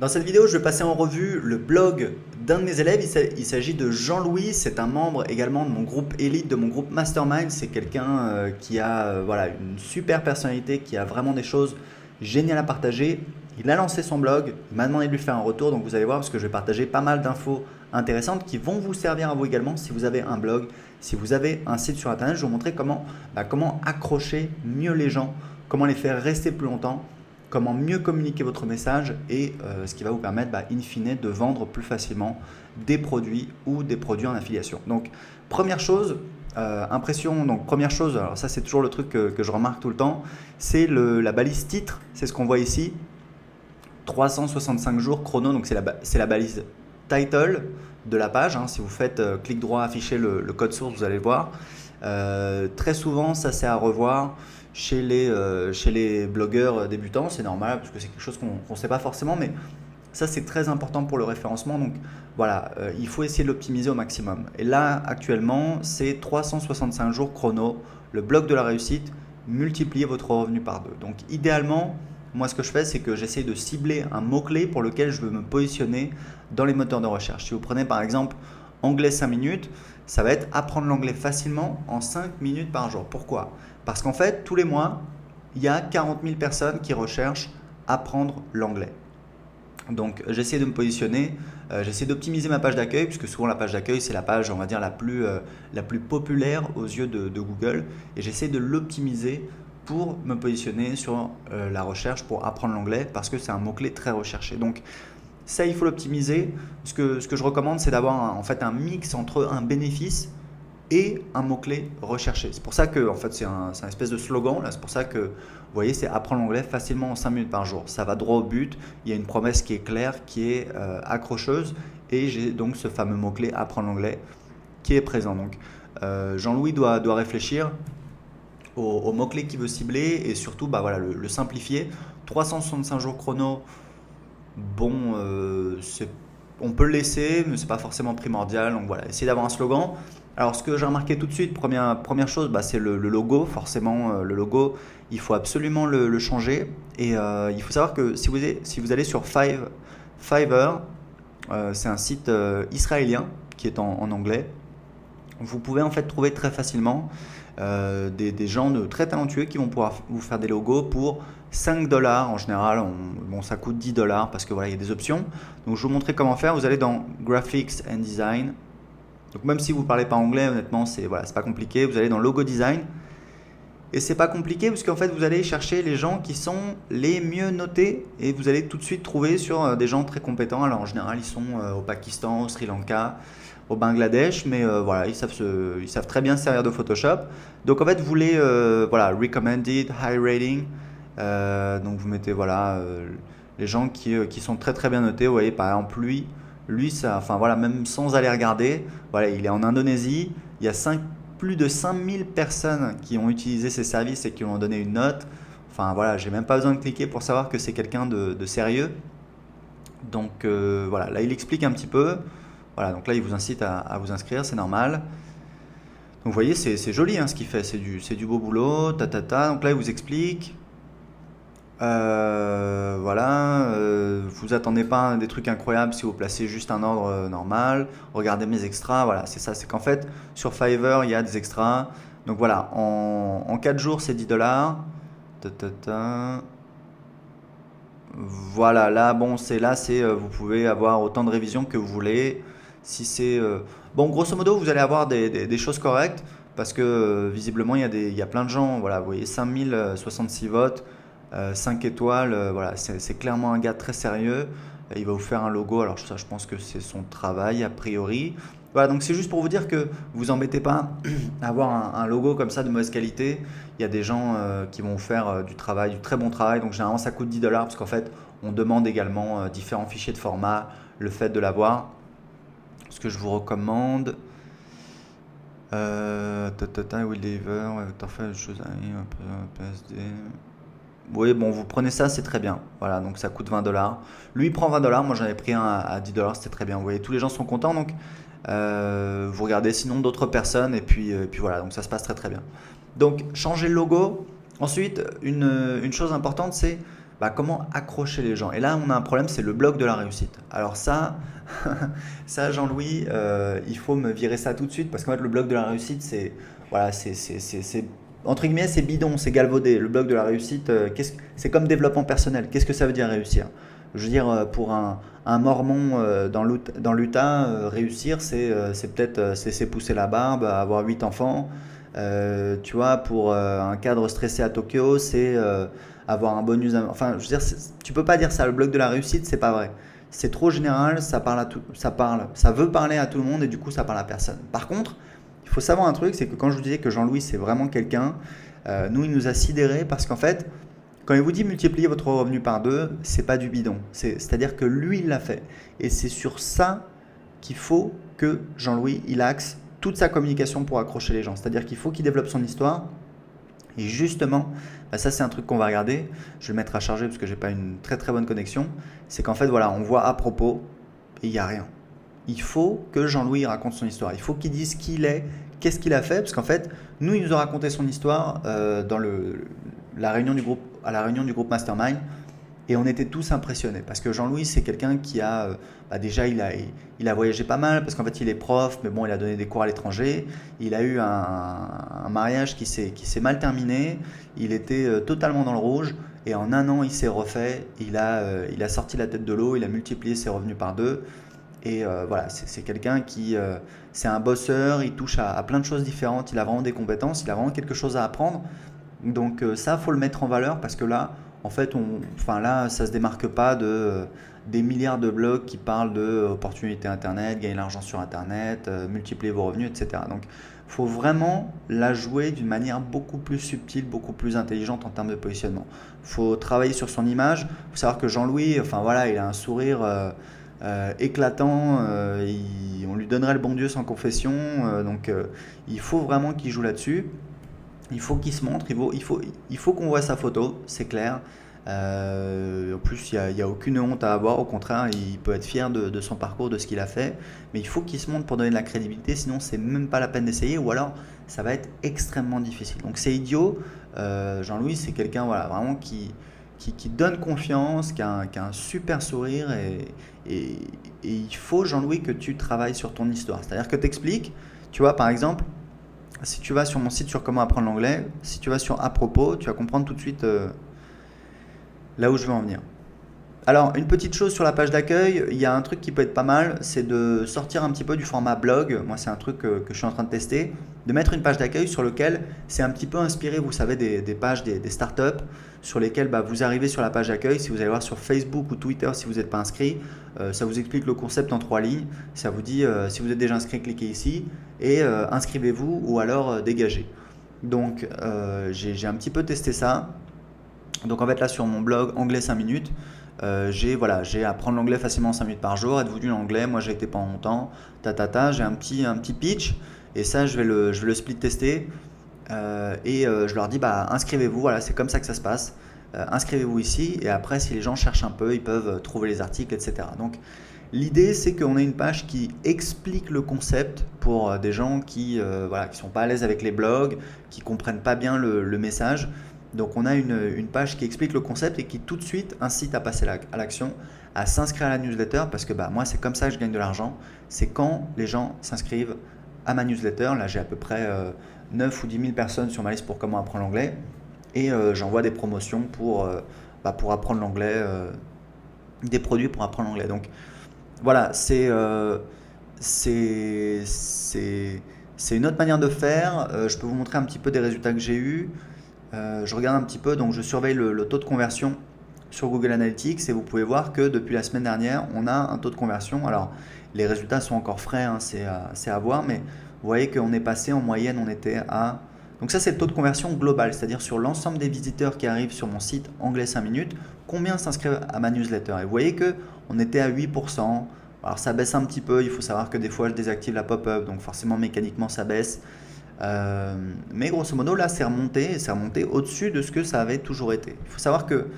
Dans cette vidéo, je vais passer en revue le blog d'un de mes élèves. Il s'agit de Jean-Louis. C'est un membre également de mon groupe Elite, de mon groupe Mastermind. C'est quelqu'un qui a voilà, une super personnalité, qui a vraiment des choses géniales à partager. Il a lancé son blog, il m'a demandé de lui faire un retour. Donc vous allez voir, parce que je vais partager pas mal d'infos intéressantes qui vont vous servir à vous également si vous avez un blog, si vous avez un site sur Internet. Je vais vous montrer comment accrocher mieux les gens, comment les faire rester plus longtemps, comment mieux communiquer votre message et ce qui va vous permettre in fine de vendre plus facilement des produits ou des produits en affiliation. Donc première chose, impression, donc première chose, alors ça c'est toujours le truc que je remarque tout le temps, c'est la balise titre, c'est ce qu'on voit ici, 365 jours chrono, donc c'est la balise title de la page, hein. Si vous faites clic droit, afficher le code source, vous allez le voir. Très souvent ça c'est à revoir chez les blogueurs débutants, c'est normal parce que c'est quelque chose qu'on ne sait pas forcément, mais ça c'est très important pour le référencement. Donc voilà, il faut essayer de l'optimiser au maximum. Et là actuellement c'est 365 jours chrono, le bloc de la réussite, multipliez votre revenu par 2. Donc idéalement, moi ce que je fais c'est que j'essaie de cibler un mot-clé pour lequel je veux me positionner dans les moteurs de recherche. Si vous prenez par exemple anglais 5 minutes, ça va être apprendre l'anglais facilement en 5 minutes par jour. Pourquoi ? Parce qu'en fait, tous les mois, il y a 40 000 personnes qui recherchent apprendre l'anglais. Donc j'essaie de me positionner, j'essaie d'optimiser ma page d'accueil, puisque souvent la page d'accueil c'est la page, on va dire, la plus populaire aux yeux de Google, et j'essaie de l'optimiser pour me positionner sur la recherche pour apprendre l'anglais, parce que c'est un mot-clé très recherché. Donc ça, il faut l'optimiser. Ce que je recommande, c'est d'avoir en fait un mix entre un bénéfice et un mot-clé recherché. C'est pour ça que en fait, c'est un espèce de slogan. C'est pour ça que vous voyez, c'est apprendre l'anglais facilement en 5 minutes par jour. Ça va droit au but. Il y a une promesse qui est claire, qui est accrocheuse. Et j'ai donc ce fameux mot-clé apprendre l'anglais qui est présent. Donc Jean-Louis doit réfléchir au mot-clé qu'il veut cibler et surtout voilà, le simplifier. 365 jours chrono. Bon, on peut le laisser, mais c'est pas forcément primordial. Donc voilà, essayez d'avoir un slogan. Alors ce que j'ai remarqué tout de suite, première chose, c'est le logo. Forcément, le logo, il faut absolument le changer. Et il faut savoir que si vous allez sur Fiverr, c'est un site israélien qui est en anglais. Vous pouvez en fait trouver très facilement des gens très talentueux qui vont pouvoir vous faire des logos pour 5 dollars en général. Bon, ça coûte 10 dollars parce que voilà, il y a des options. Donc je vais vous montrer comment faire. Vous allez dans Graphics and Design. Donc même si vous ne parlez pas anglais, honnêtement, c'est pas compliqué. Vous allez dans Logo Design. Et c'est pas compliqué parce qu'en fait vous allez chercher les gens qui sont les mieux notés et vous allez tout de suite trouver sur des gens très compétents. Alors en général ils sont au Pakistan, au Sri Lanka, au Bangladesh, mais voilà, ils savent très bien se servir de Photoshop. Donc en fait vous voulez voilà, recommended, high rating, donc vous mettez voilà les gens qui sont très très bien notés. Vous voyez par exemple lui ça, enfin voilà, même sans aller regarder, voilà, il est en Indonésie, il y a plus de 5000 personnes qui ont utilisé ses services et qui lui ont donné une note. Enfin voilà, j'ai même pas besoin de cliquer pour savoir que c'est quelqu'un de sérieux. Donc voilà, là il explique un petit peu. Voilà, donc là il vous incite à vous inscrire, c'est normal. Donc vous voyez, c'est joli hein, ce qu'il fait, c'est du beau boulot, Donc là il vous explique. Voilà, vous attendez pas des trucs incroyables si vous placez juste un ordre normal. Regardez mes extras, voilà, c'est ça, c'est qu'en fait sur Fiverr il y a des extras. Donc voilà, en 4 jours c'est 10 dollars. Voilà, là bon, vous pouvez avoir autant de révisions que vous voulez. Si c'est bon, grosso modo, vous allez avoir des choses correctes parce que visiblement il y a plein de gens. Voilà, vous voyez 5066 votes. 5 étoiles, voilà, c'est clairement un gars très sérieux. Il va vous faire un logo, alors ça je pense que c'est son travail a priori. Voilà, donc c'est juste pour vous dire que vous embêtez pas à avoir un logo comme ça de mauvaise qualité. Il y a des gens qui vont vous faire du très bon travail. Donc généralement ça coûte 10 dollars parce qu'en fait on demande également différents fichiers de format, le fait de l'avoir. Ce que je vous recommande, will deliver, parfait, chose, PSD. Oui, bon, vous prenez ça, c'est très bien. Voilà, donc ça coûte 20 dollars. Lui, il prend 20 dollars. Moi, j'en avais pris un à 10 dollars, c'était très bien. Vous voyez, tous les gens sont contents. Donc, vous regardez sinon d'autres personnes. Et puis voilà, donc ça se passe très très bien. Donc, changer le logo. Ensuite, une chose importante, c'est bah, comment accrocher les gens. Et là, on a un problème, c'est le blog de la réussite. Alors ça, ça Jean-Louis, il faut me virer ça tout de suite parce qu'en fait, le blog de la réussite, c'est voilà, entre guillemets, c'est bidon, c'est galvaudé. Le blog de la réussite, c'est comme développement personnel. Qu'est-ce que ça veut dire réussir? Je veux dire, pour un mormon dans l'Utah, réussir, c'est peut-être c'est pousser la barbe, avoir 8 enfants. Tu vois, pour un cadre stressé à Tokyo, c'est avoir un bonus. Enfin, je veux dire, tu peux pas dire ça. Le blog de la réussite, c'est pas vrai. C'est trop général, ça parle à tout, ça veut parler à tout le monde et du coup, ça parle à personne. Par contre, il faut savoir un truc, c'est que quand je vous disais que Jean-Louis, c'est vraiment quelqu'un, nous, il nous a sidérés parce qu'en fait, quand il vous dit multiplier votre revenu par deux, c'est pas du bidon. C'est-à-dire que lui, il l'a fait. Et c'est sur ça qu'il faut que Jean-Louis, il axe toute sa communication pour accrocher les gens. C'est-à-dire qu'il faut qu'il développe son histoire. Et justement, bah ça c'est un truc qu'on va regarder. Je vais le mettre à charger parce que j'ai pas une très très bonne connexion. C'est qu'en fait, voilà, on voit à propos et il n'y a rien. Il faut que Jean-Louis raconte son histoire. Il faut qu'il dise qui il est, qu'est-ce qu'il a fait. Parce qu'en fait, nous, il nous a raconté son histoire dans la réunion du groupe, à la réunion du groupe Mastermind. Et on était tous impressionnés parce que Jean-Louis, c'est quelqu'un qui a, bah déjà, il a voyagé pas mal parce qu'en fait, il est prof, mais bon, il a donné des cours à l'étranger. Il a eu un mariage qui s'est mal terminé. Il était totalement dans le rouge. Et en un an, il s'est refait. Il a sorti la tête de l'eau. Il a multiplié ses revenus par deux. Et voilà, c'est quelqu'un qui, c'est un bosseur. Il touche à plein de choses différentes. Il a vraiment des compétences. Il a vraiment quelque chose à apprendre. Donc ça, faut le mettre en valeur parce que là, en fait, enfin là, ça se démarque pas des milliards de blogs qui parlent de opportunités Internet, gagner de l'argent sur Internet, multiplier vos revenus, etc. Donc, faut vraiment la jouer d'une manière beaucoup plus subtile, beaucoup plus intelligente en termes de positionnement. Faut travailler sur son image. Faut savoir que Jean-Louis, enfin voilà, il a un sourire éclatant. On lui donnerait le bon Dieu sans confession. Donc, il faut vraiment qu'il joue là-dessus. Il faut qu'il se montre, il faut qu'on voit sa photo, c'est clair. En plus, il n'y a aucune honte à avoir, au contraire, il peut être fier de son parcours, de ce qu'il a fait. Mais il faut qu'il se montre pour donner de la crédibilité, sinon c'est même pas la peine d'essayer, ou alors ça va être extrêmement difficile. Donc c'est idiot. Jean-Louis, c'est quelqu'un voilà, vraiment qui donne confiance, qui a un super sourire. Et il faut, Jean-Louis, que tu travailles sur ton histoire. C'est-à-dire que tu expliques, tu vois, par exemple, si tu vas sur mon site sur comment apprendre l'anglais, si tu vas sur à propos, tu vas comprendre tout de suite là où je veux en venir. Alors, une petite chose sur la page d'accueil, il y a un truc qui peut être pas mal, c'est de sortir un petit peu du format blog. Moi, c'est un truc que je suis en train de tester, de mettre une page d'accueil sur lequel c'est un petit peu inspiré, vous savez, des pages des startups sur lesquelles bah, vous arrivez sur la page d'accueil. Si vous allez voir sur Facebook ou Twitter, si vous n'êtes pas inscrit, ça vous explique le concept en 3 lignes. Ça vous dit, si vous êtes déjà inscrit, cliquez ici et inscrivez-vous ou alors dégagez. Donc, j'ai un petit peu testé ça. Donc en fait là sur mon blog Anglais 5 minutes, j'ai apprendre l'anglais facilement en 5 minutes par jour, êtes-vous nul en anglais, moi j'ai été pendant longtemps, j'ai un petit pitch et ça je vais le split tester je leur dis bah inscrivez-vous, voilà c'est comme ça que ça se passe, inscrivez-vous ici et après si les gens cherchent un peu ils peuvent trouver les articles etc. Donc l'idée c'est qu'on ait une page qui explique le concept pour des gens qui sont pas à l'aise avec les blogs, qui comprennent pas bien le message. Donc on a une page qui explique le concept et qui tout de suite incite à passer à l'action, à s'inscrire à la newsletter parce que bah, moi c'est comme ça que je gagne de l'argent, c'est quand les gens s'inscrivent à ma newsletter. Là j'ai à peu près 9 ou 10 000 personnes sur ma liste pour comment apprendre l'anglais et j'envoie des promotions pour apprendre l'anglais, des produits pour apprendre l'anglais. Donc voilà, c'est une autre manière de faire. Je peux vous montrer un petit peu des résultats que j'ai eus. Je regarde un petit peu, donc je surveille le taux de conversion sur Google Analytics et vous pouvez voir que depuis la semaine dernière, on a un taux de conversion. Alors, les résultats sont encore frais, hein, c'est à voir, mais vous voyez qu'on est passé en moyenne, on était à... Donc ça, c'est le taux de conversion global, c'est-à-dire sur l'ensemble des visiteurs qui arrivent sur mon site Anglais 5 minutes, combien s'inscrivent à ma newsletter. Et vous voyez qu'on était à 8%. Alors ça baisse un petit peu, il faut savoir que des fois je désactive la pop-up, donc forcément mécaniquement ça baisse. Mais grosso modo là c'est remonté au-dessus de ce que ça avait toujours été. Il faut savoir que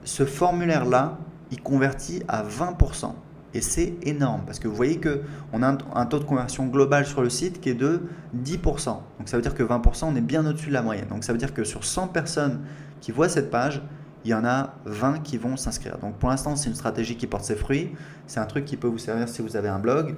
ce formulaire là il convertit à 20% et c'est énorme parce que vous voyez qu'on a un taux de conversion global sur le site qui est de 10%. Donc ça veut dire que 20% on est bien au-dessus de la moyenne. Donc ça veut dire que sur 100 personnes qui voient cette page, il y en a 20 qui vont s'inscrire. Donc pour l'instant, c'est une stratégie qui porte ses fruits. C'est un truc qui peut vous servir si vous avez un blog.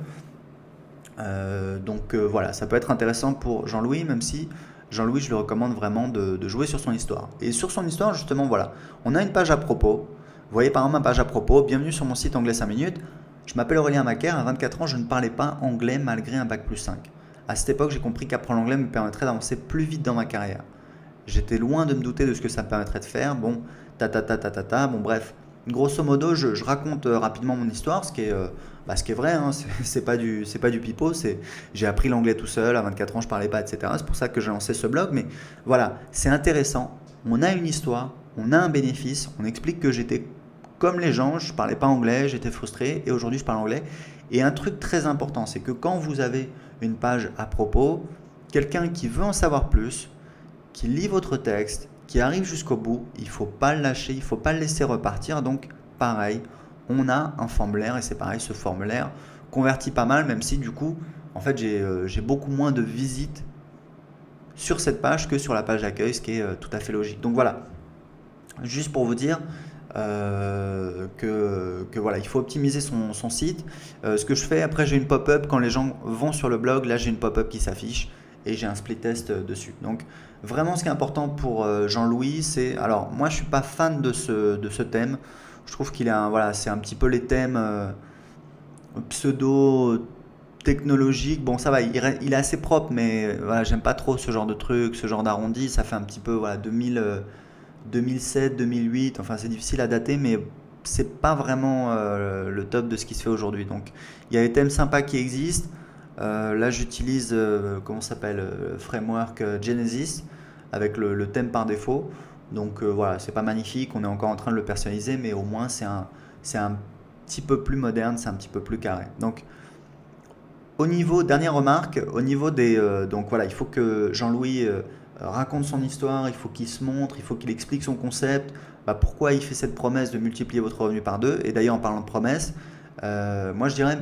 Voilà, ça peut être intéressant pour Jean-Louis, même si Jean-Louis, je lui recommande vraiment de jouer sur son histoire. Et sur son histoire, justement, voilà, on a une page à propos. Vous voyez par exemple ma page à propos, bienvenue sur mon site Anglais 5 minutes. Je m'appelle Aurélien Macaire, à 24 ans, je ne parlais pas anglais malgré un bac+5. À cette époque, j'ai compris qu'apprendre l'anglais me permettrait d'avancer plus vite dans ma carrière. J'étais loin de me douter de ce que ça me permettrait de faire. Bon, bon bref. Grosso modo, je raconte rapidement mon histoire, ce qui est vrai, hein, c'est pas du pipeau, j'ai appris l'anglais tout seul, à 24 ans je parlais pas, etc. C'est pour ça que j'ai lancé ce blog, mais voilà, c'est intéressant. On a une histoire, on a un bénéfice, on explique que j'étais comme les gens, je parlais pas anglais, j'étais frustré, et aujourd'hui je parle anglais. Et un truc très important, c'est que quand vous avez une page à propos, quelqu'un qui veut en savoir plus, qui lit votre texte, qui arrive jusqu'au bout, il ne faut pas le lâcher, il ne faut pas le laisser repartir. Donc pareil, on a un formulaire et c'est pareil, ce formulaire convertit pas mal, même si du coup, en fait, j'ai beaucoup moins de visites sur cette page que sur la page d'accueil, ce qui est tout à fait logique. Donc voilà, juste pour vous dire que voilà, il faut optimiser son site. Ce que je fais, après j'ai une pop-up quand les gens vont sur le blog, là j'ai une pop-up qui s'affiche et j'ai un split test dessus. Donc vraiment ce qui est important pour Jean-Louis, c'est, alors moi je suis pas fan de ce thème, je trouve qu'il a voilà, c'est un petit peu les thèmes pseudo technologiques. Bon ça va, il est assez propre, mais voilà, j'aime pas trop ce genre de truc, ce genre d'arrondi, ça fait un petit peu voilà, 2007, 2008, enfin c'est difficile à dater, mais c'est pas vraiment le top de ce qui se fait aujourd'hui. Donc il y a des thèmes sympas qui existent. Là j'utilise, comment ça s'appelle, framework Genesis avec le thème par défaut. Donc voilà, c'est pas magnifique, on est encore en train de le personnaliser, mais au moins c'est un petit peu plus moderne, c'est un petit peu plus carré. Donc au niveau, dernière remarque, au niveau des... donc voilà, il faut que Jean-Louis raconte son histoire, il faut qu'il se montre, il faut qu'il explique son concept, pourquoi il fait cette promesse de multiplier votre revenu par deux. Et d'ailleurs, en parlant de promesse, moi je dirais,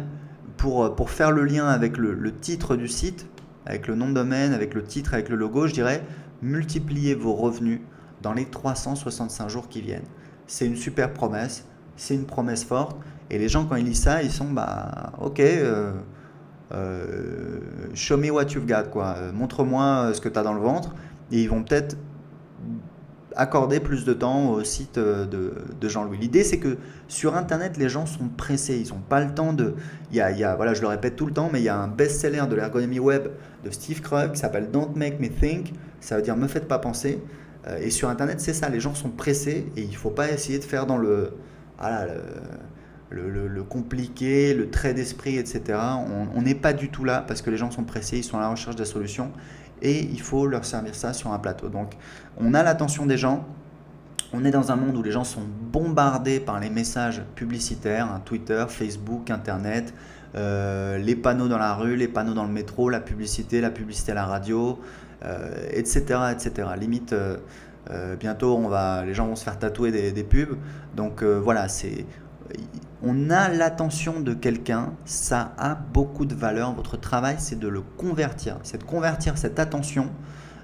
pour faire le lien avec le titre du site, avec le nom de domaine, avec le titre, avec le logo, je dirais, multipliez vos revenus dans les 365 jours qui viennent. C'est une super promesse, c'est une promesse forte, et les gens quand ils lisent ça, ils sont, ok... show me what you've got, quoi. Montre-moi ce que tu as dans le ventre. Et ils vont peut-être accorder plus de temps au site de Jean-Louis. L'idée, c'est que sur Internet, les gens sont pressés. Ils n'ont pas le temps de... voilà, je le répète tout le temps, mais il y a un best-seller de l'ergonomie web de Steve Krug qui s'appelle Don't Make Me Think. Ça veut dire me faites pas penser. Et sur Internet, c'est ça. Les gens sont pressés et il ne faut pas essayer de faire dans voilà, le compliqué, le trait d'esprit, etc. On n'est pas du tout là parce que les gens sont pressés, ils sont à la recherche de la solution et il faut leur servir ça sur un plateau. Donc on a l'attention des gens, on est dans un monde où les gens sont bombardés par les messages publicitaires, hein, Twitter, Facebook, Internet, les panneaux dans la rue, les panneaux dans le métro, la publicité à la radio, etc., etc. Limite, bientôt les gens vont se faire tatouer des pubs. Donc voilà, on a l'attention de quelqu'un, ça a beaucoup de valeur. Votre travail, c'est de le convertir, c'est de convertir cette attention.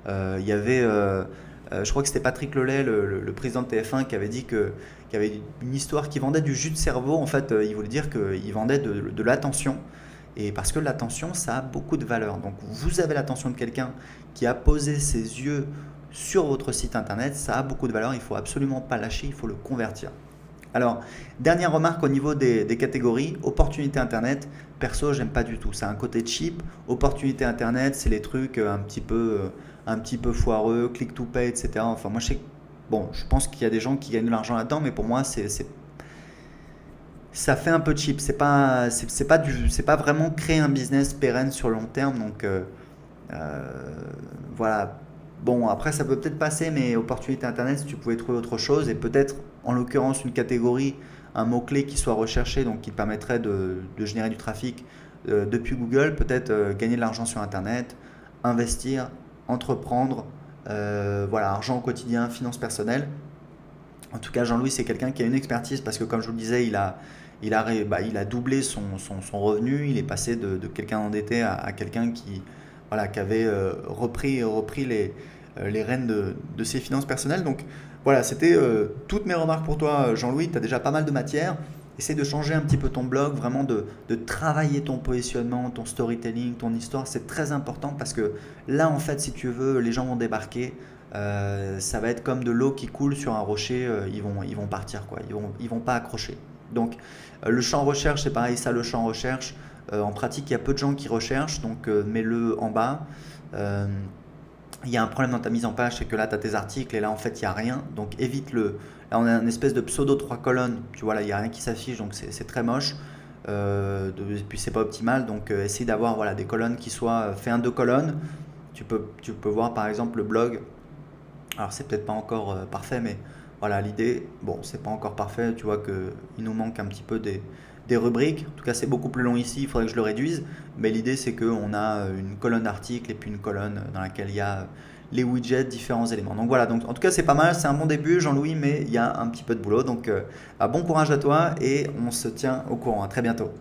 Il y avait, je crois que c'était Patrick Lelay, le président de TF1, qui avait dit qu'il y avait une histoire qui vendait du jus de cerveau. En fait, il voulait dire qu'il vendait de l'attention. Et parce que l'attention, ça a beaucoup de valeur. Donc, vous avez l'attention de quelqu'un qui a posé ses yeux sur votre site internet, ça a beaucoup de valeur. Il ne faut absolument pas lâcher, il faut le convertir. Alors, dernière remarque au niveau des catégories, opportunité internet, perso, j'aime pas du tout. C'est un côté cheap. Opportunité internet, c'est les trucs un petit peu foireux, click to pay, etc. Enfin, moi, je pense qu'il y a des gens qui gagnent de l'argent là-dedans, mais pour moi, ça fait un peu cheap. C'est pas vraiment créer un business pérenne sur le long terme. Donc, voilà. Bon, après, ça peut peut-être passer, mais opportunité internet, si tu pouvais trouver autre chose et peut-être, en l'occurrence, une catégorie, un mot-clé qui soit recherché, donc qui permettrait de générer du trafic depuis Google, peut-être gagner de l'argent sur internet, investir, entreprendre, voilà, argent au quotidien, finances personnelles. En tout cas, Jean-Louis, c'est quelqu'un qui a une expertise parce que, comme je vous le disais, il a doublé son revenu. Il est passé de quelqu'un endetté à quelqu'un qui avait repris les rênes de ses finances personnelles. Donc Voilà, c'était toutes mes remarques pour toi, Jean-Louis. Tu as déjà pas mal de matière. Essaye de changer un petit peu ton blog, vraiment de travailler ton positionnement, ton storytelling, ton histoire. C'est très important parce que là, en fait, si tu veux, les gens vont débarquer. Ça va être comme de l'eau qui coule sur un rocher. Ils vont partir, quoi. Ils vont pas accrocher. Donc, le champ recherche, c'est pareil. Ça, le champ recherche. En pratique, il y a peu de gens qui recherchent. Donc, mets-le en bas. Euh, il y a un problème dans ta mise en page, c'est que là, tu as tes articles et là, en fait, il n'y a rien. Donc, évite-le. Là, on a une espèce de pseudo 3 colonnes. Tu vois, là, il n'y a rien qui s'affiche, donc c'est très moche. Et puis, c'est pas optimal. Donc, essaye d'avoir voilà, des colonnes qui soient. Fais un 2 colonnes. Tu peux voir, par exemple, le blog. Alors, c'est peut-être pas encore parfait, mais voilà, l'idée, bon, c'est pas encore parfait. Tu vois qu'il nous manque un petit peu des rubriques. En tout cas, c'est beaucoup plus long ici. Il faudrait que je le réduise. Mais l'idée, c'est qu'on a une colonne d'articles et puis une colonne dans laquelle il y a les widgets, différents éléments. Donc voilà, donc en tout cas, c'est pas mal. C'est un bon début, Jean-Louis, mais il y a un petit peu de boulot. Donc, bon courage à toi et on se tient au courant. À très bientôt.